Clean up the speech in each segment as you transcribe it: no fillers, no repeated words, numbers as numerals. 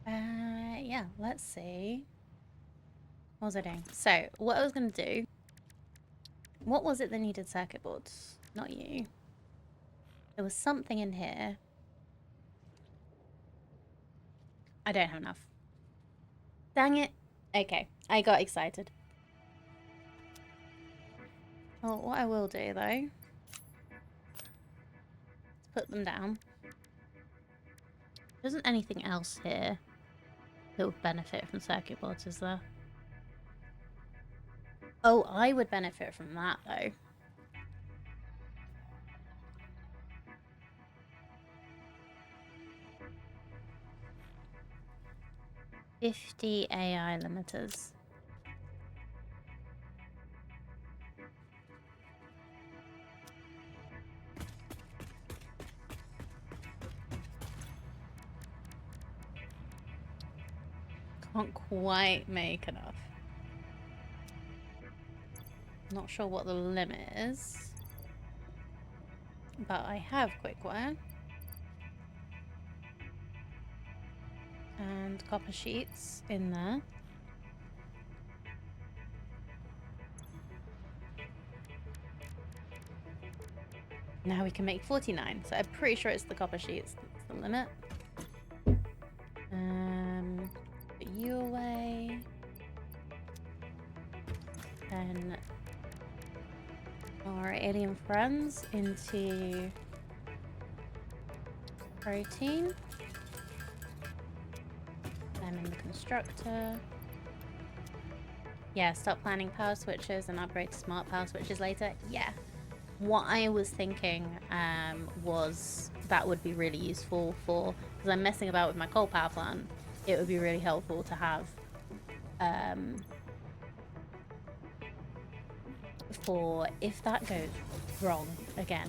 Yeah, let's see. What was I doing? So, what I was going to do... What was it that needed circuit boards? Not you. There was something in here. I don't have enough. Dang it. Okay, I got excited. Well, what I will do, though... is put them down. There isn't anything else here that would benefit from circuit boards, is there? Oh, I would benefit from that, though. $50 AI limiters. Can't quite make enough. Not sure what the limit is. But I have quick wire. And copper sheets in there. Now we can make 49. So I'm pretty sure it's the copper sheets that's the limit. Put you away. Then our alien friends into protein. Them in the constructor. Yeah, stop planning power switches and upgrade to smart power switches later. Yeah. What I was thinking was that would be really useful for, because I'm messing about with my coal power plant, it would be really helpful to have for if that goes wrong again.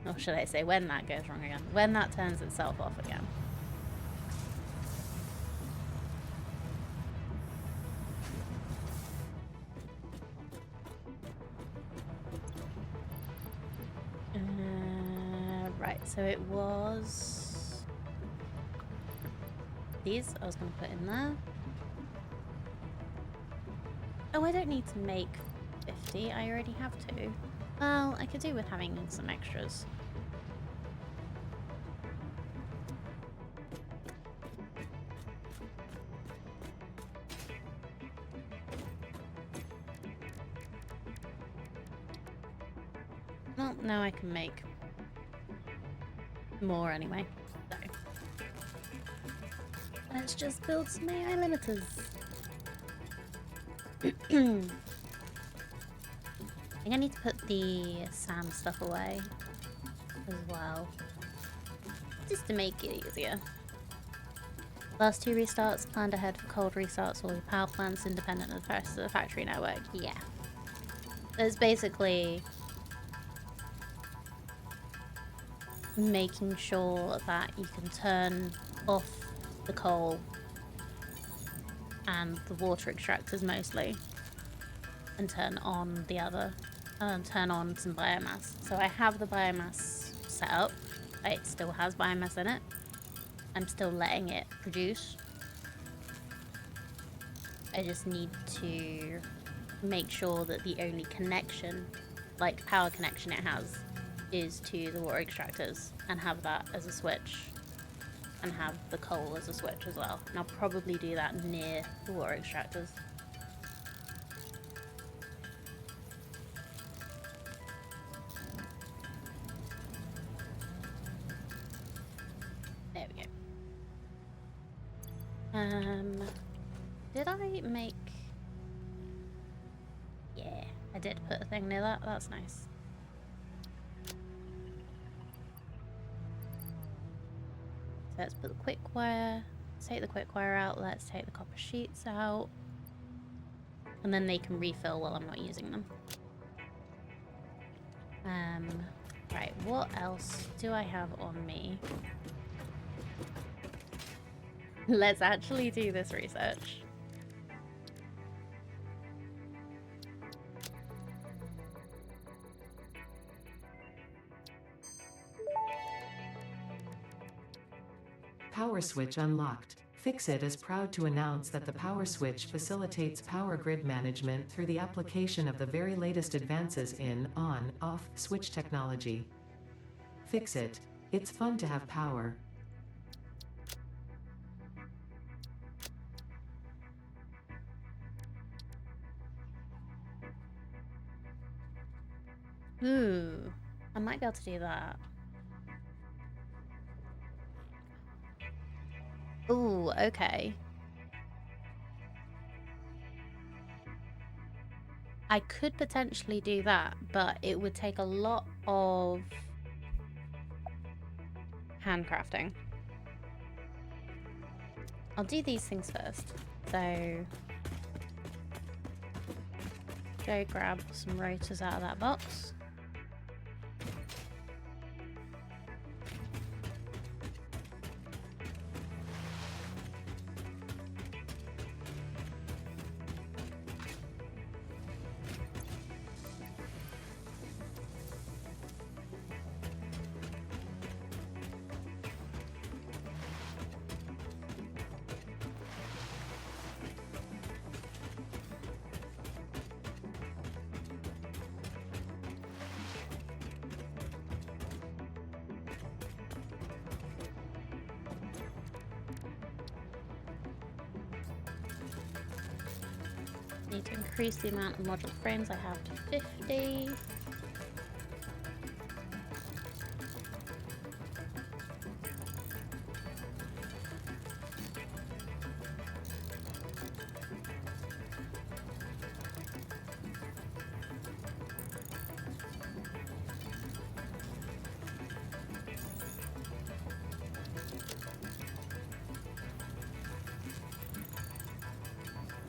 Or should I say when that goes wrong again? When that turns itself off again. Right, so it was these I was going to put in there. Oh, I don't need to make 50. I already have 2. Well, I could do with having some extras. Well, now I can make more anyway. So let's just build some AI limiters. I think I need to put the sand stuff away as well, just to make it easier. Last 2 restarts planned ahead for cold restarts, all your power plants independent of the rest of the factory network. Yeah. It's basically making sure that you can turn off the coal and the water extractors mostly, and turn on the other, turn on some biomass. So I have the biomass set up. It still has biomass in it. I'm still letting it produce. I just need to make sure that the only connection, like power connection it has, is to the water extractors, and have that as a switch, and have the coal as a switch as well. And I'll probably do that near the water extractors. There we go. Did I make... Yeah, I did put a thing near that. That's nice. So let's put the quick wire. Take the quick wire out. Let's take the copper sheets out. And then they can refill while I'm not using them. Right, what else do I have on me? Let's actually do this research. Power switch unlocked. Fixit is proud to announce that the power switch facilitates power grid management through the application of the very latest advances in on-off switch technology. Fixit. It's fun to have power. Ooh, I might be able to do that. Ooh, okay. I could potentially do that, but it would take a lot of handcrafting. I'll do these things first. So, go grab some rotors out of that box. Need to increase the amount of modular frames I have to 50.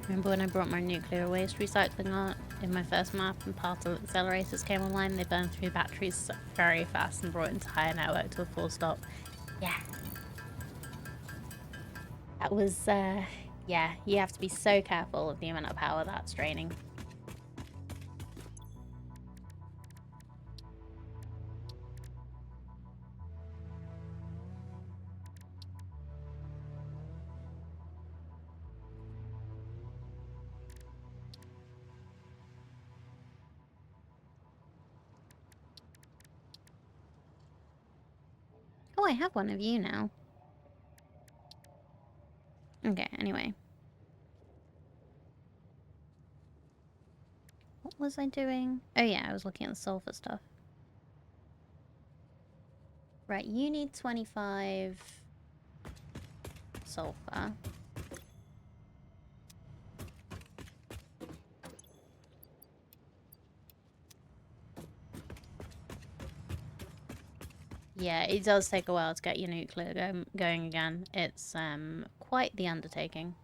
Remember when I brought my nuclear waste recycling art in my first map and particle accelerators came online? They burned through batteries very fast and brought entire network to a full stop. Yeah. That was, yeah, you have to be so careful of the amount of power that's draining. Oh, I have one of you now. Okay, anyway. What was I doing? Oh yeah, I was looking at the sulfur stuff. Right, you need 25 sulfur. Yeah, it does take a while to get your nuclear going again. It's quite the undertaking.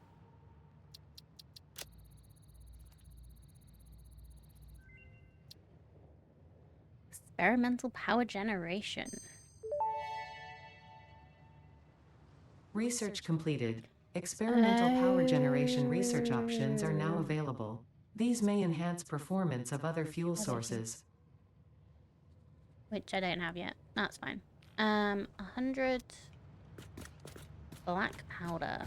Experimental power generation. Research completed. Experimental power generation research options are now available. These may enhance performance of other fuel sources. Which I don't have yet. That's fine. 100 black powder.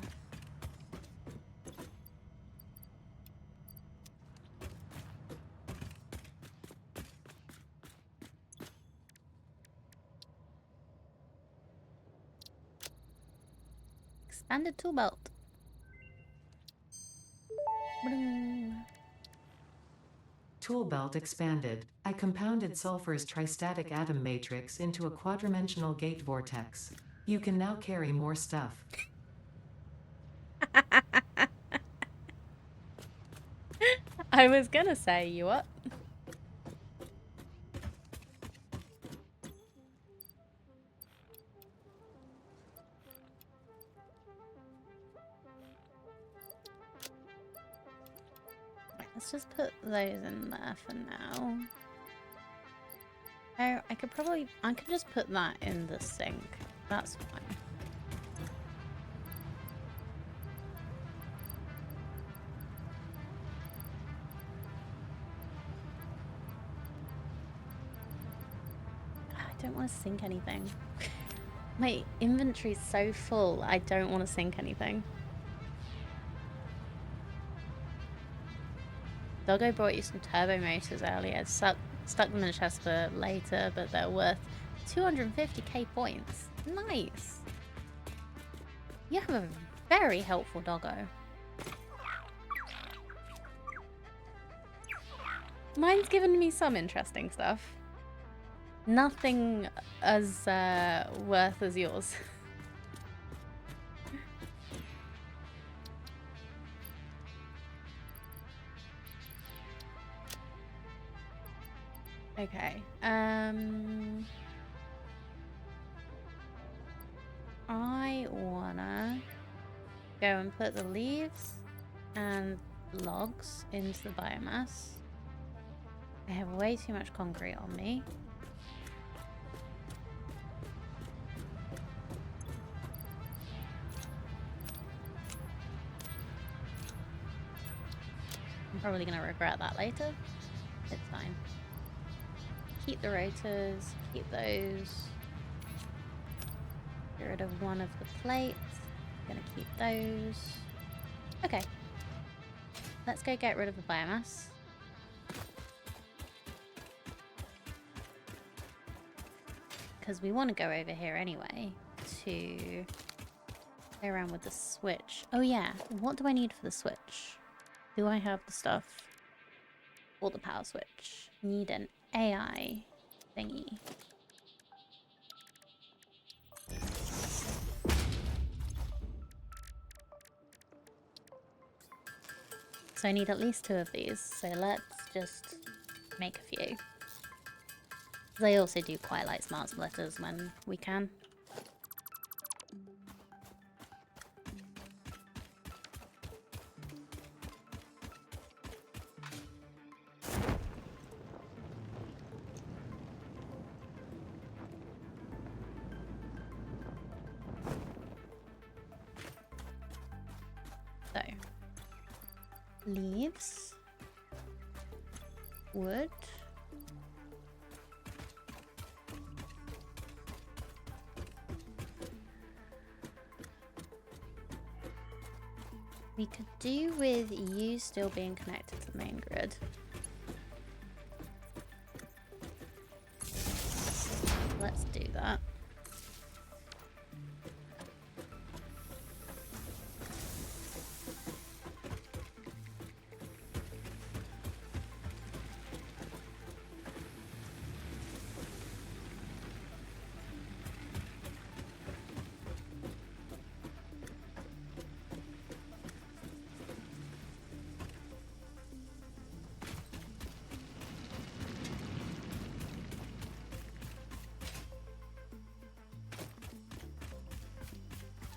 Expanded tool belt. Tool belt expanded. I compounded sulfur's tristatic atom matrix into a quadrimensional gate vortex. You can now carry more stuff. I was gonna say, you what? Let's just put those in there for now. Oh, I could just put that in the sink. That's fine. I don't want to sink anything. My inventory's so full, I don't want to sink anything. Doggo brought you some turbo motors earlier. Stuck them in the chest for later, but they're worth 250k points. Nice. You have a very helpful doggo. Mine's given me some interesting stuff. Nothing as worth as yours. Okay. I wanna go and put the leaves and logs into the biomass. I have way too much concrete on me. I'm probably gonna regret that later. It's fine. Keep the rotors, keep those. Get rid of one of the plates. Gonna keep those. Okay. Let's go get rid of the biomass. Because we want to go over here anyway to play around with the switch. Oh yeah, what do I need for the switch? Do I have the stuff for the power switch? Need an AI thingy. So I need at least 2 of these, so let's just make a few. They also do quite like smart splitters when we can. So, leaves, wood, we could do with you still being connected to the main grid. Let's do that.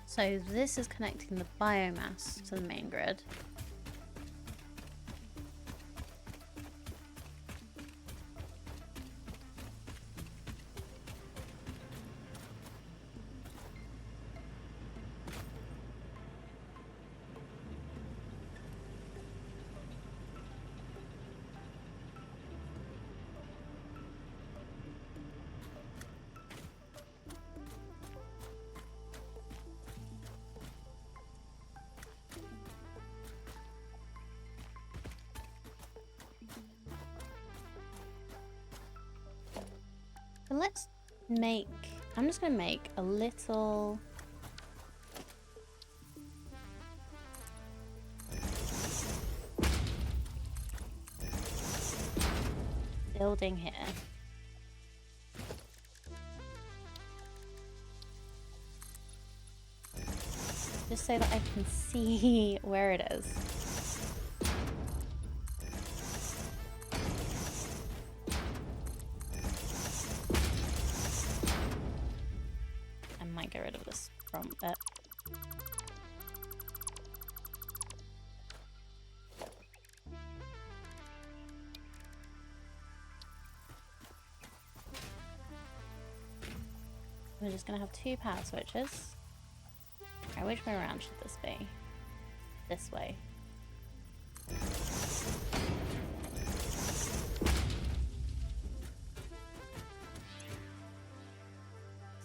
So this is connecting the biomass to the main grid. So let's make, I'm just going to make a little building here. Just so that I can see where it is. Get rid of this front bit. We're just gonna have 2 power switches. Alright, which way around should this be? This way.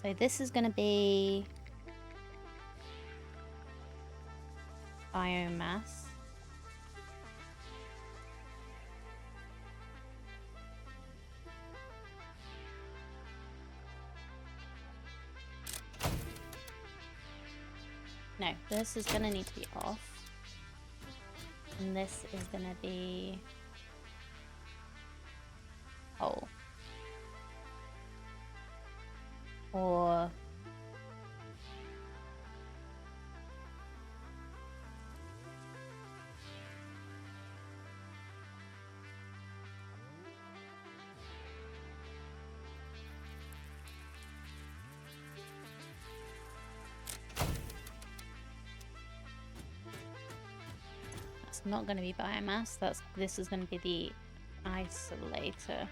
So So this is going to be biomass. No, this is going to need to be off. And this is going to be whole. Or that's not going to be biomass. This is going to be the isolator.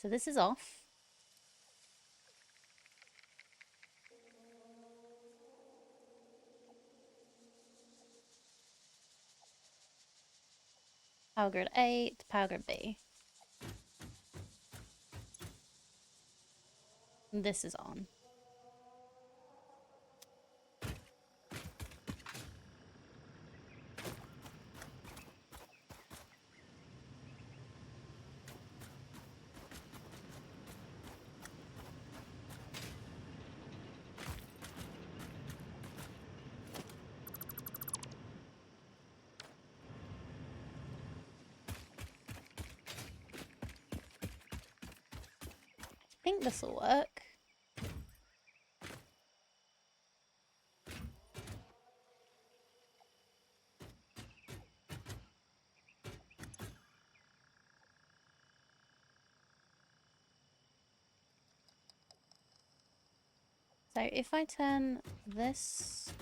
So this is off. Power grid A to power grid B. And this is on. I think this will work. So if I turn this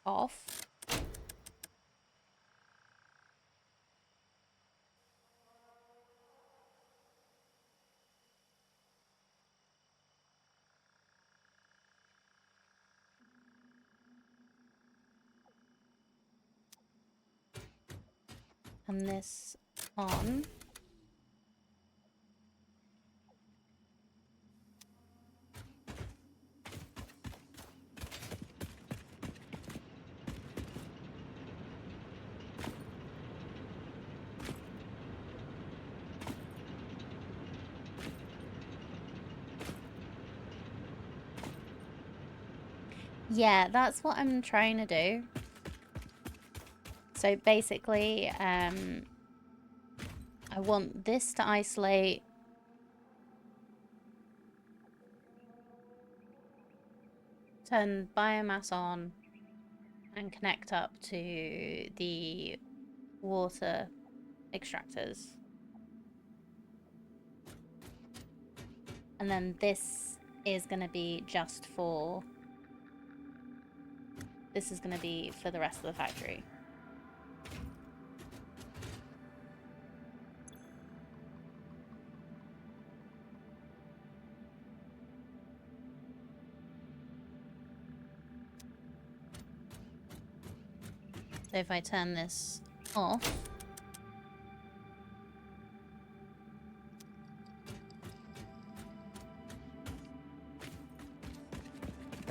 off, and this on, yeah, that's what I'm trying to do. So basically, I want this to isolate turn biomass on and connect up to the water extractors. And then this is going to be just for... This is going to be for the rest of the factory. So if I turn this off,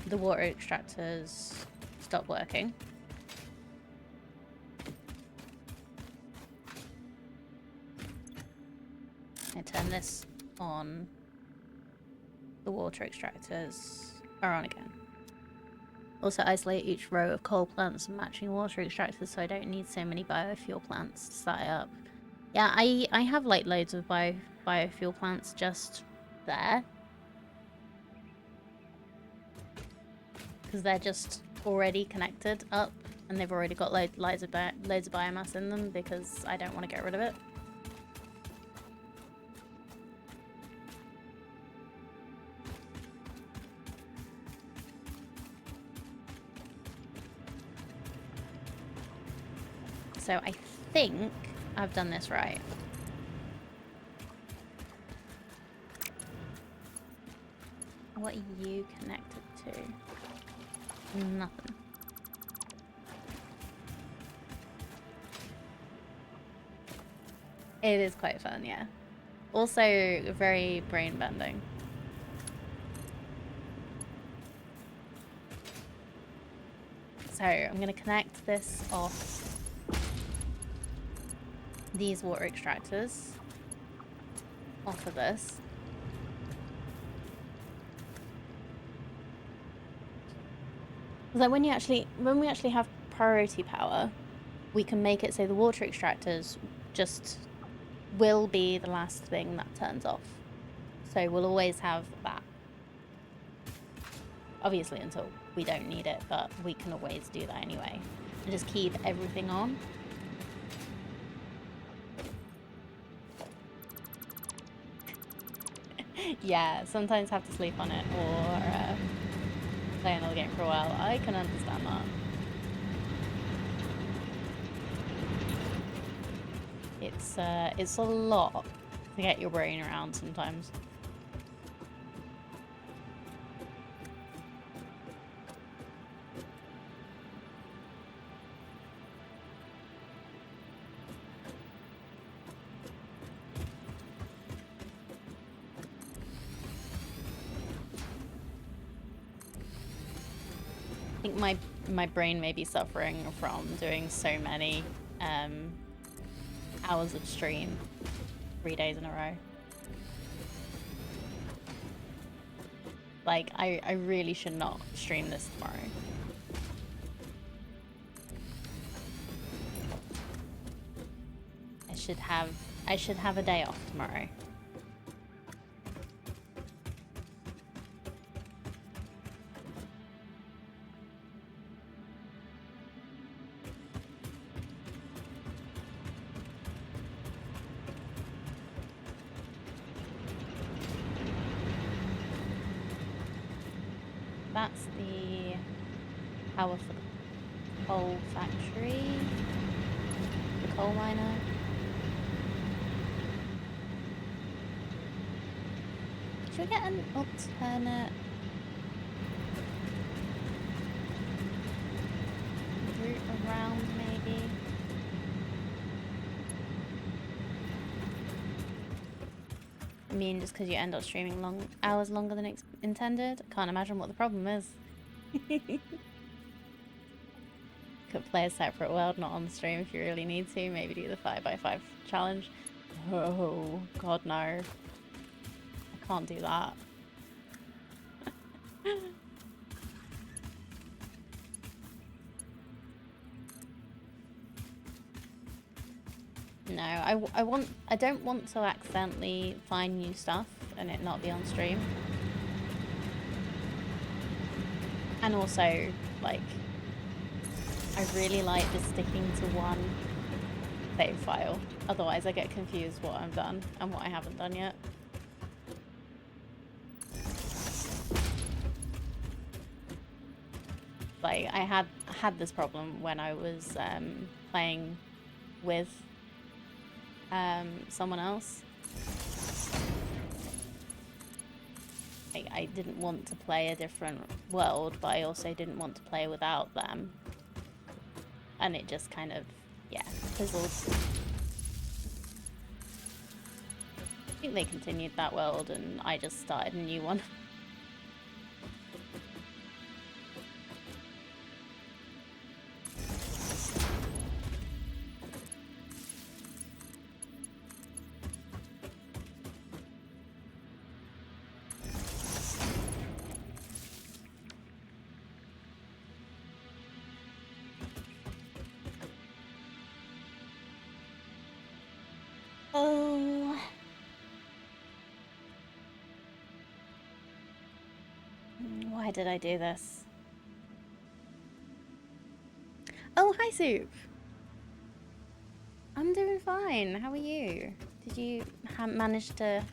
the water extractors stop working. I turn this on, the water extractors are on again. Also isolate each row of coal plants and matching water extractors so I don't need so many biofuel plants to start it up. Yeah, I have like loads of biofuel plants just there. Because they're just already connected up and they've already got loads of biomass in them because I don't want to get rid of it. So I think I've done this right. What are you connected to? Nothing. It is quite fun, yeah. Also very brain bending. So I'm going to connect this off these water extractors off of this. So when we actually have priority power, we can make it so the water extractors just will be the last thing that turns off. So we'll always have that. Obviously until we don't need it, but we can always do that anyway. And just keep everything on. Yeah, sometimes have to sleep on it or play another game for a while. I can understand that. It's a lot to get your brain around sometimes. I think my brain may be suffering from doing so many hours of stream 3 days in a row. Like I really should not stream this tomorrow. I should have a day off tomorrow. That's the power for the coal factory, the coal miner. Should we get an alternate route around, maybe? I mean, just because you end up streaming hours longer than intended? I can't imagine what the problem is. Could play a separate world, not on the stream if you really need to. Maybe do the 5x5 challenge. Oh, God, no. I can't do that. No, I don't want to accidentally find new stuff and it not be on stream. And also, like, I really like just sticking to one save file. Otherwise I get confused what I've done and what I haven't done yet. Like, I had this problem when I was playing with someone else. I didn't want to play a different world, but I also didn't want to play without them. and it just kind of, yeah, fizzled. I think they continued that world and I just started a new one. Oh. Why did I do this? Oh, hi, Soup. I'm doing fine. How are you? Did you manage to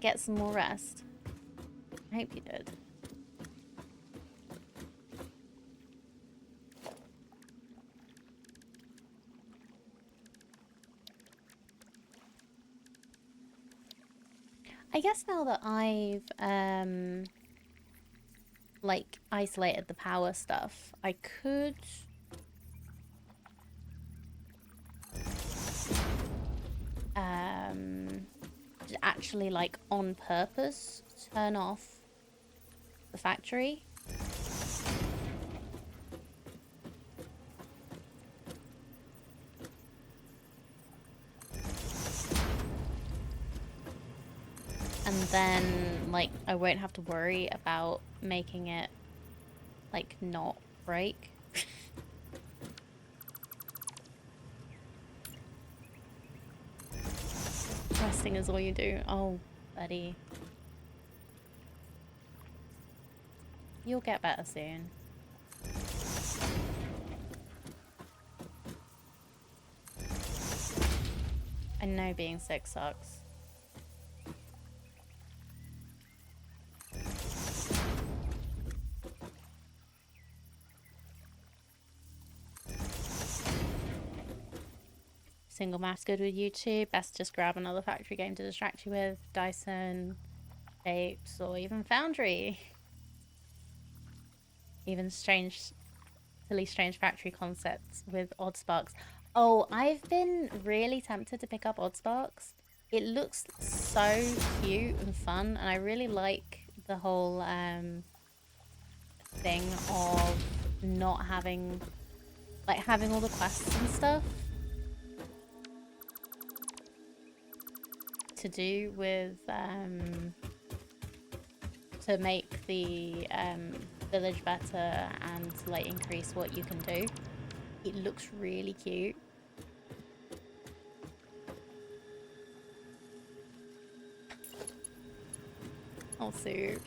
get some more rest? I hope you did. I guess now that I've like isolated the power stuff, I could actually, like, on purpose turn off the factory. And then, like, I won't have to worry about making it, like, not break. Resting is all you do. Oh, buddy. You'll get better soon. I know being sick sucks. Single map's good with YouTube. Best just grab another factory game to distract you with. Dyson, Apes, or even Foundry. Even silly strange factory concepts with Odd Sparks. Oh, I've been really tempted to pick up Odd Sparks. It looks so cute and fun, and I really like the whole thing of not having, like, having all the quests and stuff to do with to make the village better and to, like, increase what you can do. It looks really cute. Oh, Soup.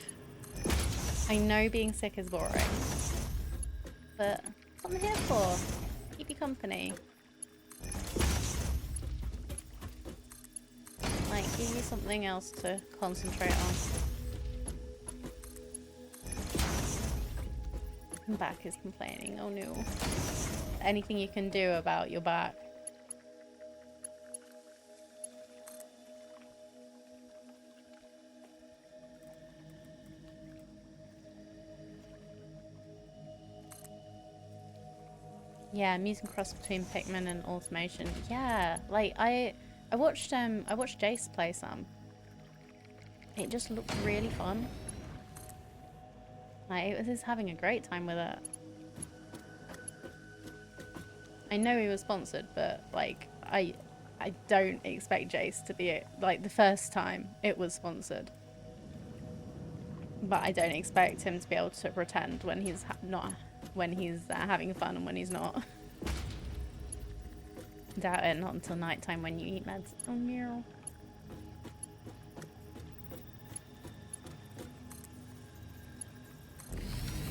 I know being sick is boring, but that's what I'm here for. Keep you company. Like, give you something else to concentrate on. My back is complaining. Oh no. Anything you can do about your back? Yeah, I'm using cross between Pikmin and automation. Yeah, like I watched Jace play some. It just looked really fun. Like, he was having a great time with it. I know he was sponsored, but like I don't expect Jace to be it. Like, the first time it was sponsored, but I don't expect him to be able to pretend when he's not, when he's having fun and when he's not. Doubt it, not until nighttime when you eat meds. Oh, meow.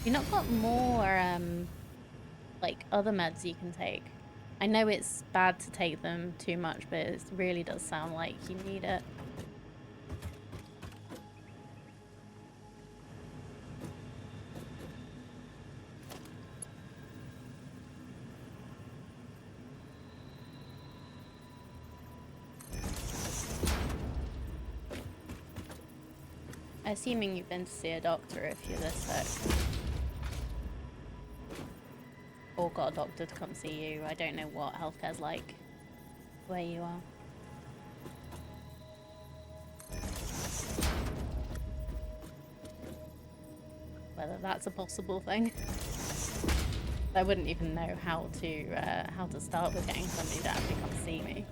You've not got more, like, other meds you can take. I know it's bad to take them too much, but it really does sound like you need it. Assuming you've been to see a doctor if you're this sick. or got a doctor to come see you. I don't know what healthcare's like where you are. Whether that's a possible thing. I wouldn't even know how to start with getting somebody to actually come see me.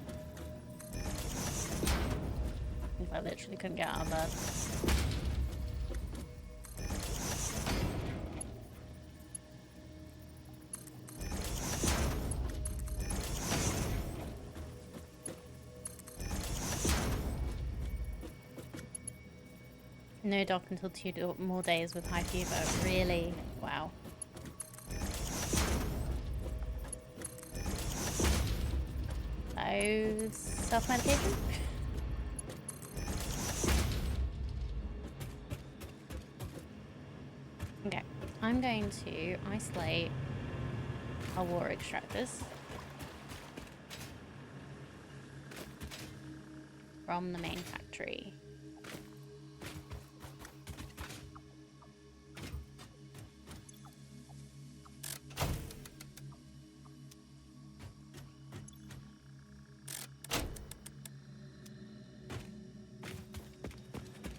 If I literally couldn't get out of bed. No doc until 2 more days with high fever. Really? Wow. So, self-medication? Okay, I'm going to isolate our water extractors from the main factory.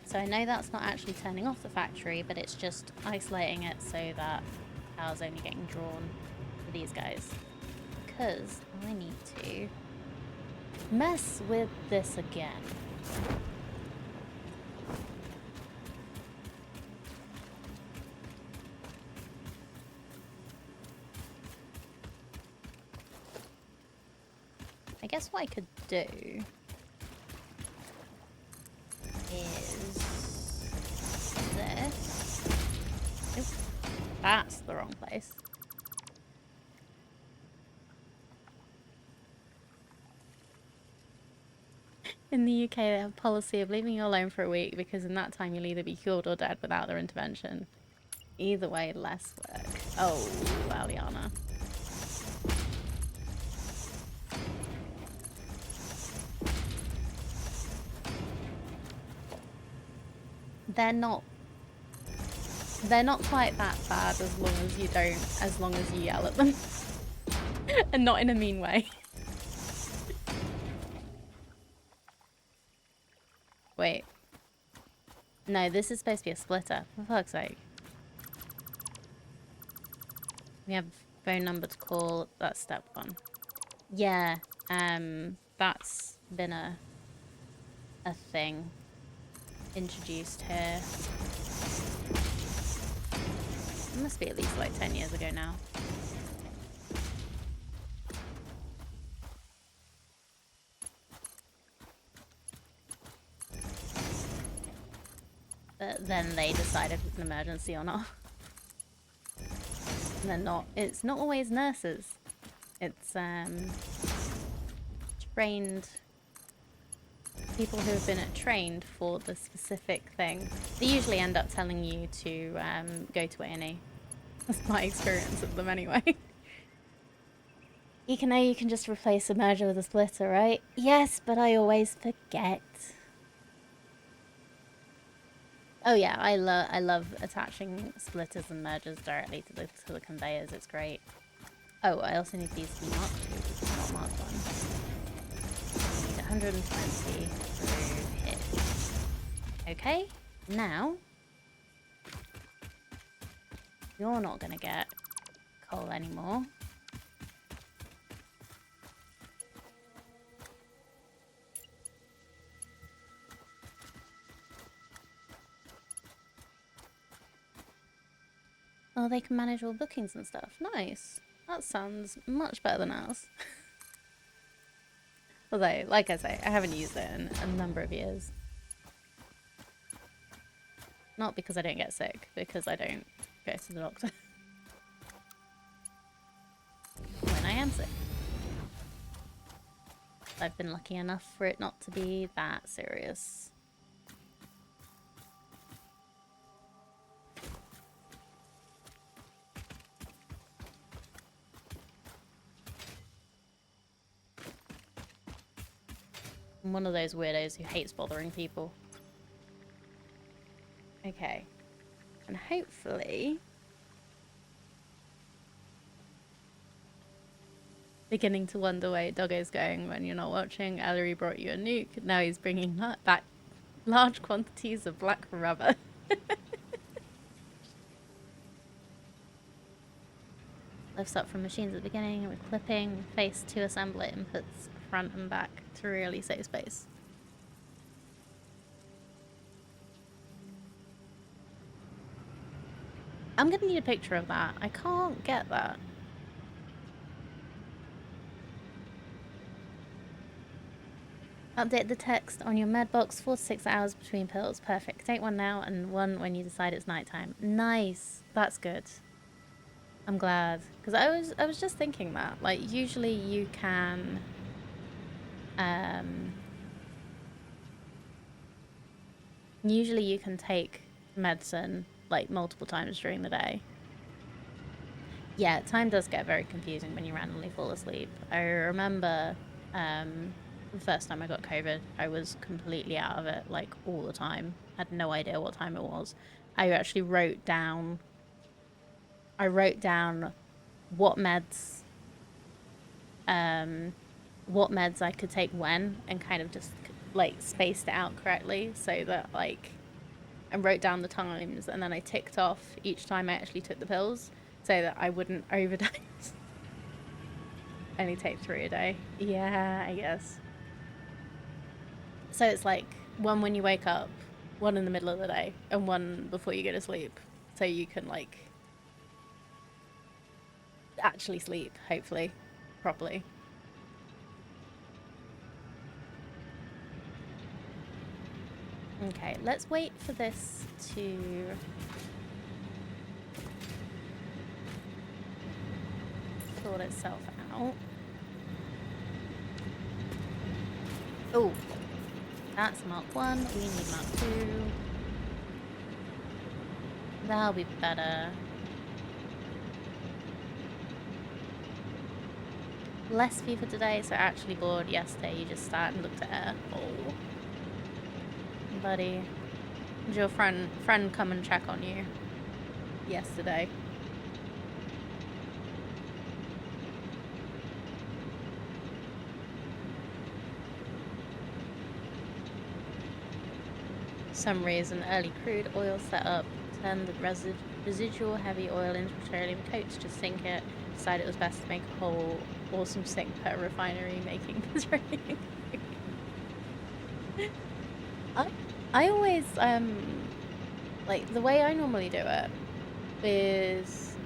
So I know that's not actually turning off the factory, but it's just isolating it so that power's only getting drawn for these guys. Because I need to mess with this again. I guess what I could do is this. Oop, that's the wrong place. In the UK, they have a policy of leaving you alone for a week because in that time you'll either be cured or dead without their intervention. Either way, less work. Oh, Aliana. They're not quite that bad as long as you yell at them. And not in a mean way. Wait. No, this is supposed to be a splitter. For fuck's sake. We have a phone number to call. That's step one. Yeah, that's been a thing introduced here. It must be at least like 10 years ago now. But then they decided it's an emergency or not. And they're not. It's not always nurses. It's trained people who have been trained for the specific thing. They usually end up telling you to go to A&E. That's my experience of them anyway. You can just replace a merger with a splitter, right? Yes, but I always forget. Oh yeah, I love attaching splitters and mergers directly to the conveyors. It's great. Oh, I also need these to be marked too. Not marked one. I need 120 through here. Okay, now you're not gonna get coal anymore. Oh, they can manage all bookings and stuff. Nice. That sounds much better than ours. Although, like I say, I haven't used it in a number of years. Not because I don't get sick, because I don't go to the doctor. When I am sick. I've been lucky enough for it not to be that serious. I'm one of those weirdos who hates bothering people. Okay. And hopefully Beginning to wonder where Doggo's going when you're not watching. Ellery brought you a nuke. Now he's bringing back large quantities of black rubber. Lifts up from machines at the beginning with clipping, face to assemble it, and puts front and back to really save space. I'm gonna need a picture of that. I can't get that. Update the text on your med box 4 to 6 hours between pills. Perfect. Take one now and one when you decide it's nighttime. Nice. That's good. I'm glad, because I was just thinking that, like, usually you can take medicine like multiple times during the day. Yeah, time does get very confusing when you randomly fall asleep. I remember the first time I got COVID, I was completely out of it, like, all the time. Had no idea what time it was. I actually wrote down what meds I could take when, and kind of just like spaced it out correctly so that, like, I wrote down the times and then I ticked off each time I actually took the pills so that I wouldn't overdose. Only take 3 a day. Yeah, I guess. So it's like one when you wake up, one in the middle of the day, and one before you go to sleep, so you can, like, actually sleep, hopefully, properly. Okay, let's wait for this to sort itself out. Oh, that's Mark 1. We need Mark 2. That'll be better. Less FIFA today, so actually bored. Yesterday you just sat and looked at air. Oh. Buddy. Did your friend come and check on you yesterday? Some reason, early crude oil setup, turn the residual heavy oil into petroleum coats, just sink it, decided it was best to make a whole awesome sink per refinery making petroleum. I always, like, the way I normally do it is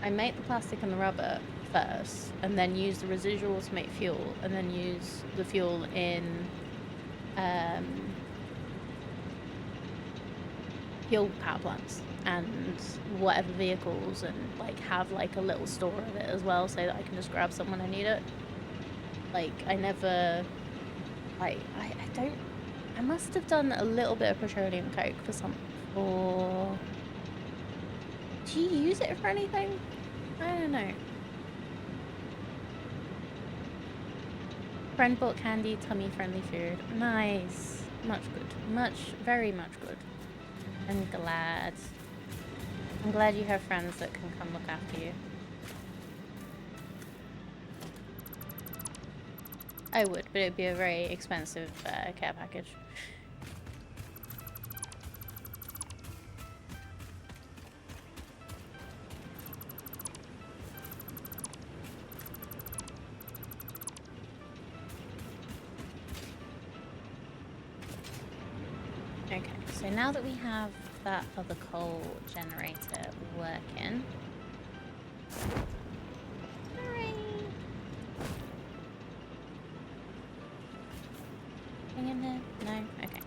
I make the plastic and the rubber first, and then use the residual to make fuel, and then use the fuel in, fuel power plants and whatever vehicles, and, like, have, like, a little store of it as well so that I can just grab some when I need it. Like, I never, like, I must have done a little bit of petroleum coke for do you use it for anything? I don't know. Friend bought candy, tummy friendly food. Nice. Much good. Very much good. I'm glad you have friends that can come look after you. I would, but it'd be a very expensive care package. Okay, so now that we have that other coal generator working. Anything in here? No? Okay.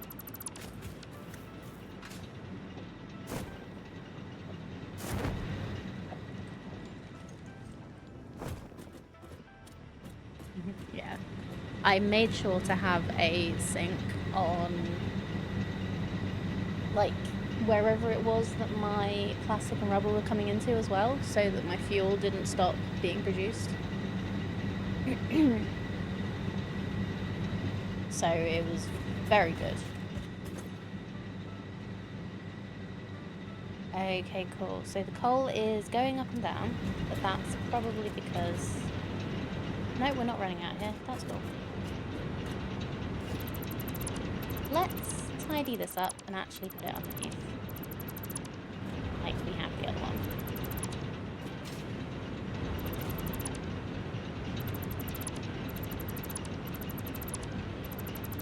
Yeah. I made sure to have a sink on, like, wherever it was that my plastic and rubber were coming into as well, so that my fuel didn't stop being produced. So it was very good. Okay, cool. So the coal is going up and down, but that's probably because No, we're not running out here. That's cool. Let's tidy this up and actually put it underneath. Like we have the other one.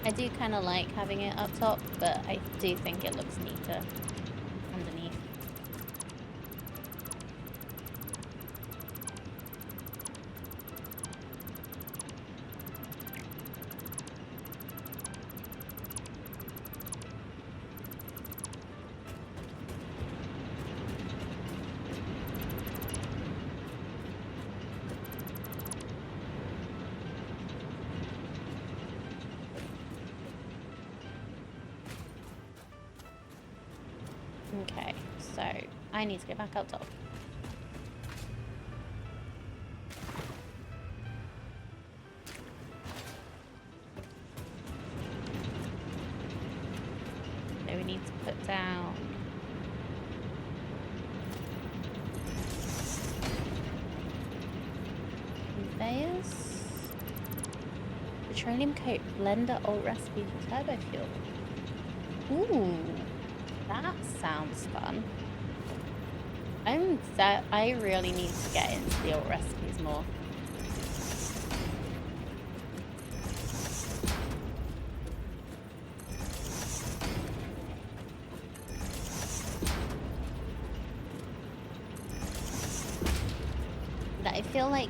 I do kind of like having it up top, but I do think it looks neater underneath. Okay, so I need to get back up top. So we need to put down conveyors, petroleum coat blender, old recipe for turbo fuel. Ooh. That sounds fun. I really need to get into the old recipes more. But I feel like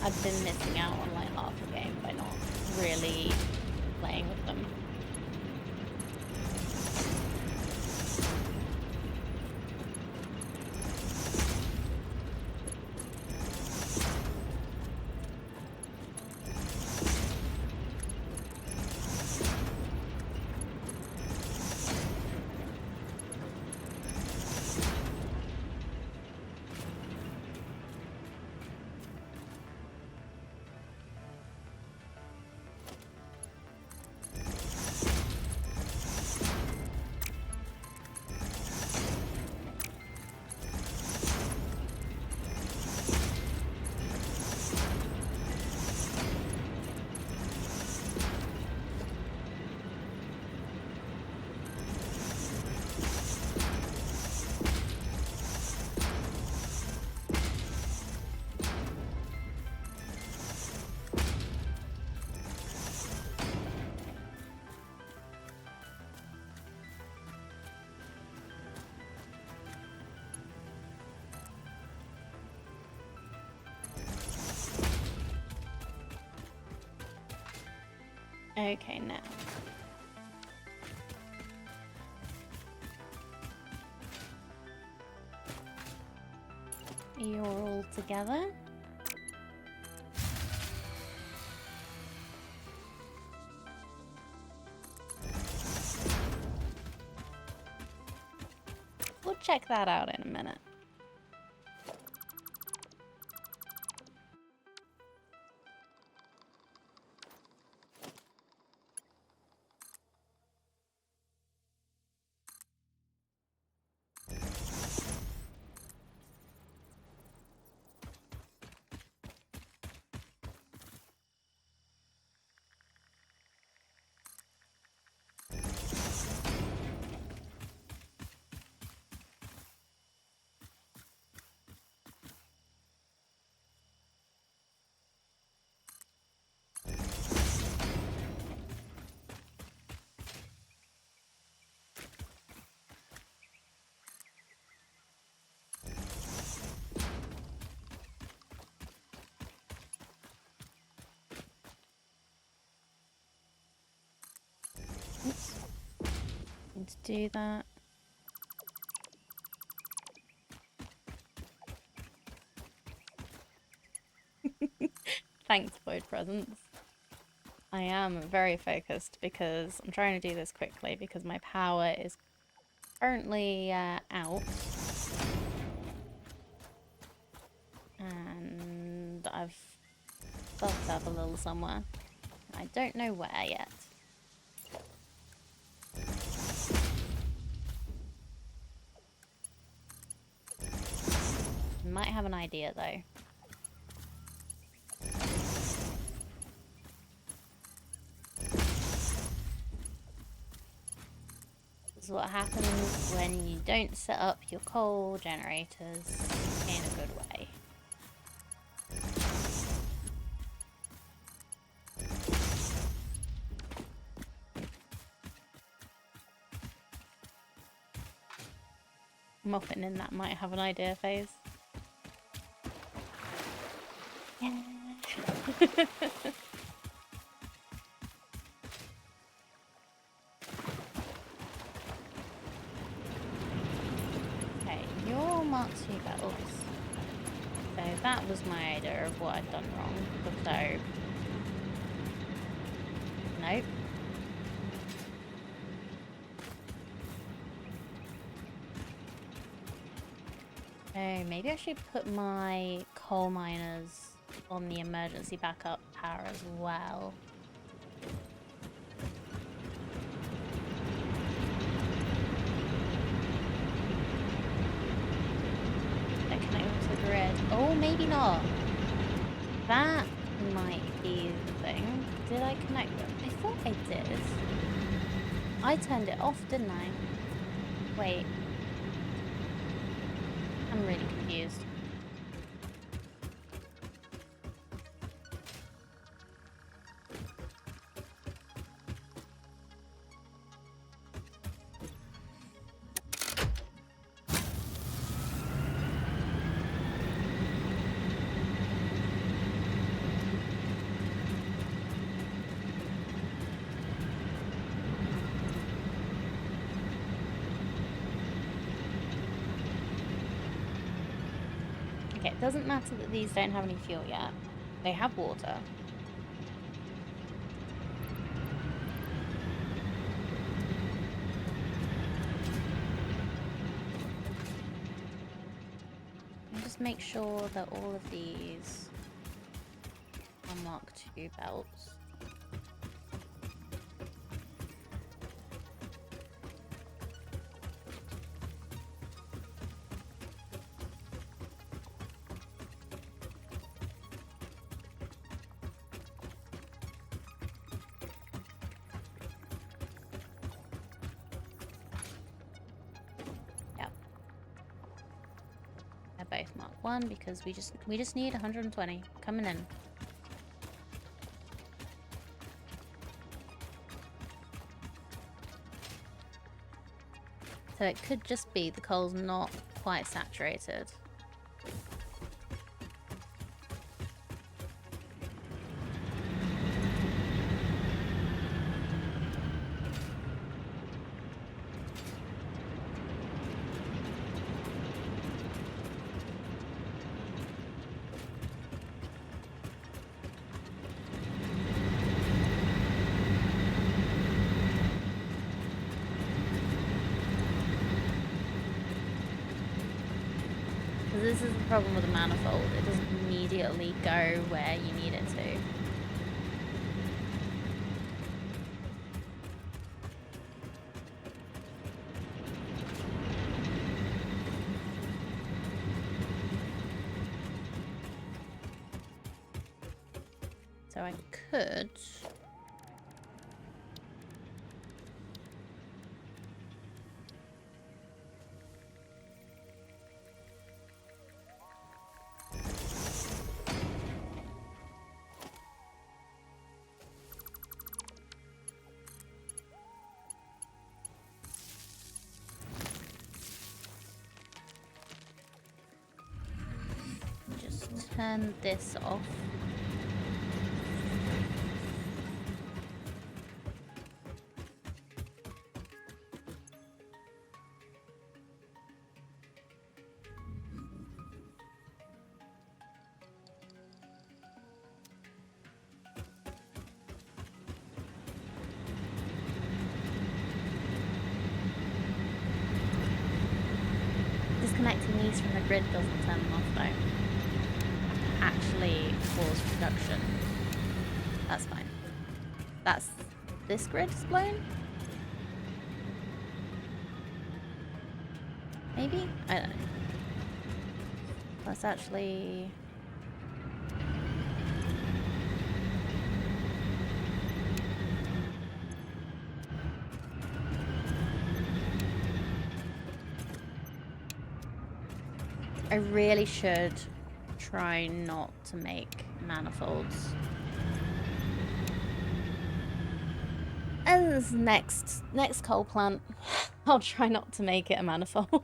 I've been missing out on like half the game by not really playing with them. Okay, now. You're all together. We'll check that out in a minute. Oops. Need to do that. Thanks, Void Presence. I am very focused because I'm trying to do this quickly because my power is currently out. And I've buffed up a little somewhere. I don't know where yet. Might have an idea though. is what happens when you don't set up your coal generators in a good way. Mopping in that might have an idea phase. Yeah. Okay, you're all marked 2 belts. So that was my idea of what I'd done wrong. So, nope. Oh, maybe I should put my coal miners on the emergency backup power as well. They're connected to the grid. Oh, maybe not. That might be the thing. Did I connect them? I thought I did. I turned it off, didn't I? Wait. I'm really confused. Okay, it doesn't matter that these don't have any fuel yet. They have water. And just make sure that all of these are Mark II belts. Both Mark 1 because we just need 120 coming in. So it could just be the coal's not quite saturated. This is the problem with the manifold. It doesn't immediately go where you need it to. So I could... turn this off. Disconnecting these from the grid doesn't turn them off though. Actually cause production. That's fine. That's... this grid is blown? Maybe? I don't know. Let's actually... I really should try not to make manifolds. And this next coal plant, I'll try not to make it a manifold.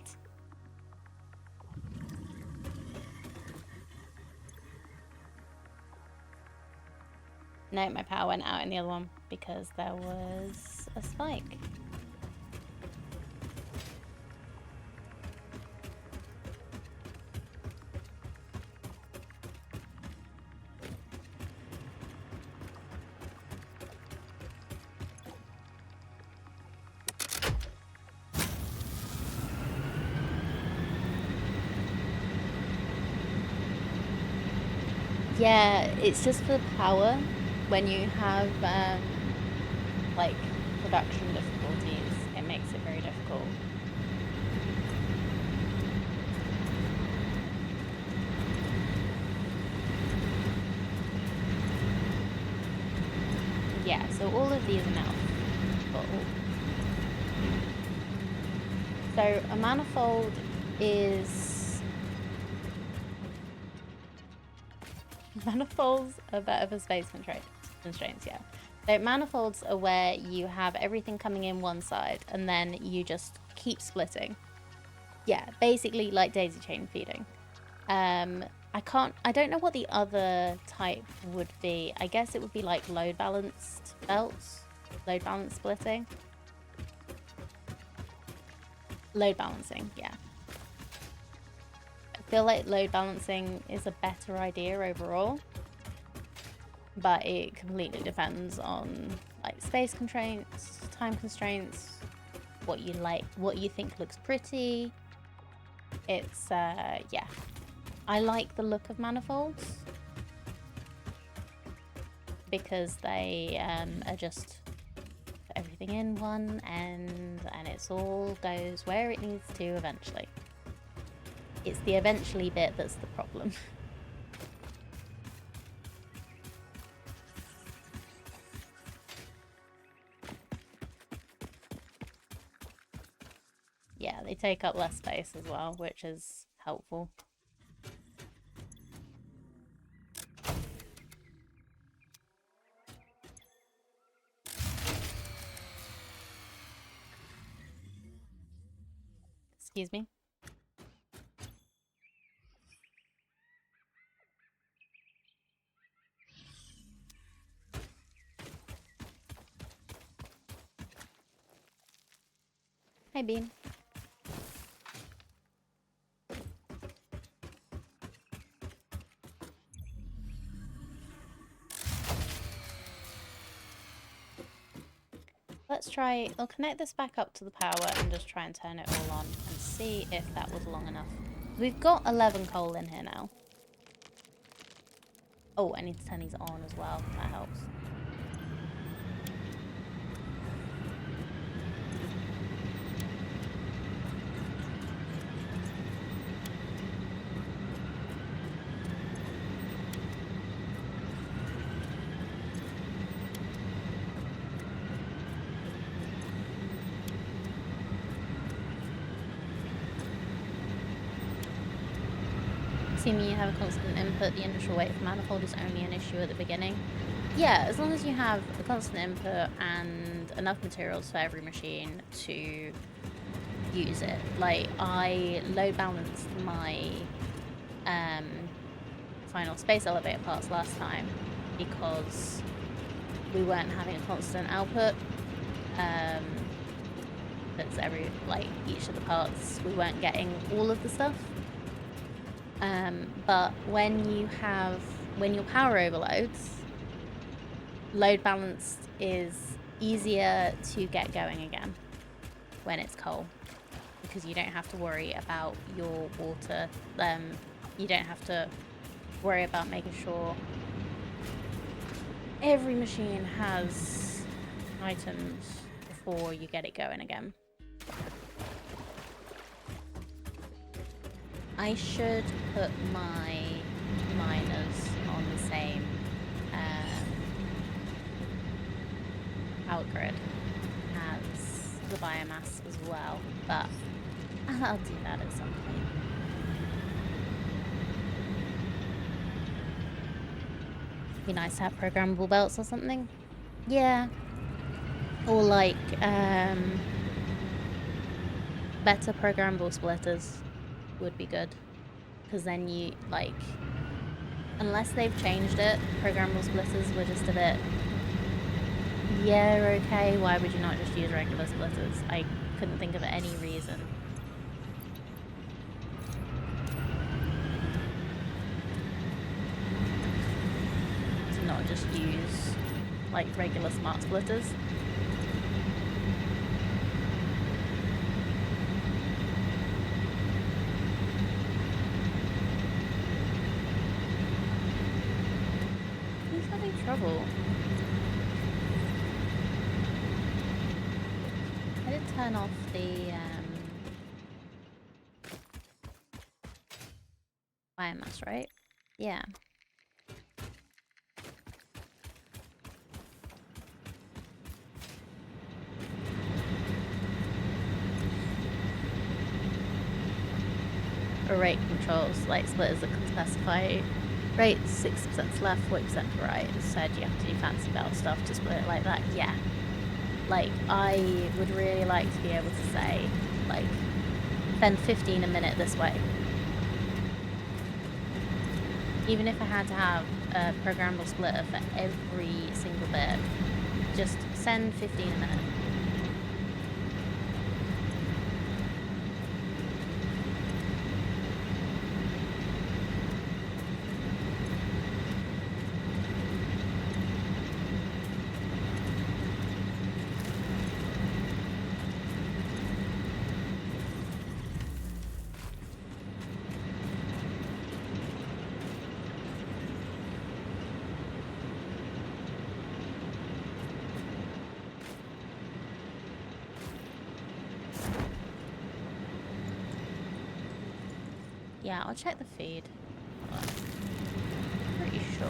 No, my power went out in the other one because there was a spike. Yeah, it's just for power. When you have like production difficulties, it makes it very difficult. Yeah, so all of these are now full. So a manifold is... Manifolds are better for space constraints, yeah. So manifolds are where you have everything coming in one side and then you just keep splitting. Yeah, basically like daisy chain feeding. I don't know what the other type would be. I guess it would be like load balanced belts, load balance splitting. Load balancing, yeah. I feel like load balancing is a better idea overall, but it completely depends on like space constraints, time constraints, what you like, what you think looks pretty. It's yeah, I like the look of manifolds because they are just put everything in one end and it's all goes where it needs to eventually. It's the eventually bit that's the problem. Yeah, they take up less space as well, which is helpful. Excuse me. Hi, Bean. Let's try, I'll connect this back up to the power and just try and turn it all on and see if that was long enough. We've got 11 coal in here now. Oh, I need to turn these on as well. That helps. Assuming you have a constant input, the initial weight of the manifold is only an issue at the beginning. Yeah, as long as you have a constant input and enough materials for every machine to use it. Like, I load balanced my final space elevator parts last time because we weren't having a constant output. That's each of the parts, we weren't getting all of the stuff. But when your power overloads, load balanced is easier to get going again when it's coal, because you don't have to worry about your water. You don't have to worry about making sure every machine has items before you get it going again. I should put my miners on the same power grid as the biomass as well, but I'll do that at some point. Be nice to have programmable belts or something. Yeah. Or like, better programmable splitters would be good. Because then you, like, unless they've changed it, programmable splitters were just a bit, yeah, okay, why would you not just use regular splitters? I couldn't think of any reason. To not just use, like, regular smart splitters. He's having trouble. I did turn off the biomass, right? Yeah. Or rate controls, like splitters that can specify rates, 60% to left, 40% to right. Instead, you have to do fancy belt stuff to split it like that. Yeah. Like, I would really like to be able to say, like, spend 15 a minute this way. Even if I had to have a programmable splitter for every single bit, just send 15 a minute. Yeah, I'll check the feed. Pretty sure.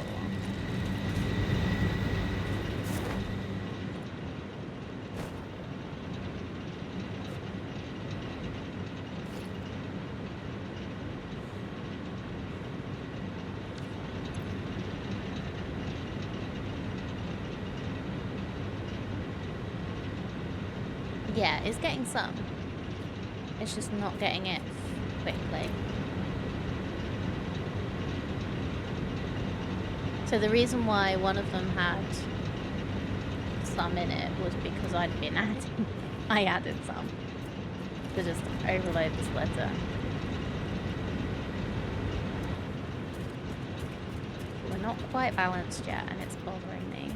Yeah, it's getting some. It's just not getting it quickly. So the reason why one of them had some in it was because I'd been adding, I added some to just overload the splitter. We're not quite balanced yet and it's bothering me.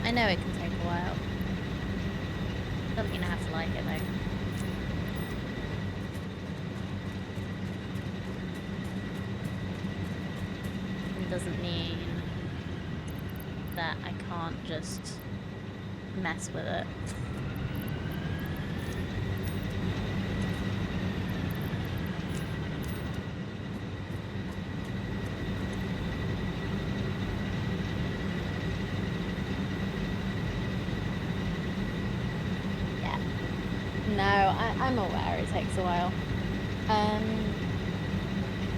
I know it can take a while. Doesn't mean I have to like it though. It doesn't mean that I can't just mess with it. I'm aware it takes a while. I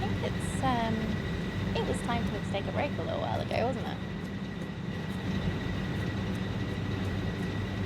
think it was time for it to take a break a little while ago, wasn't it?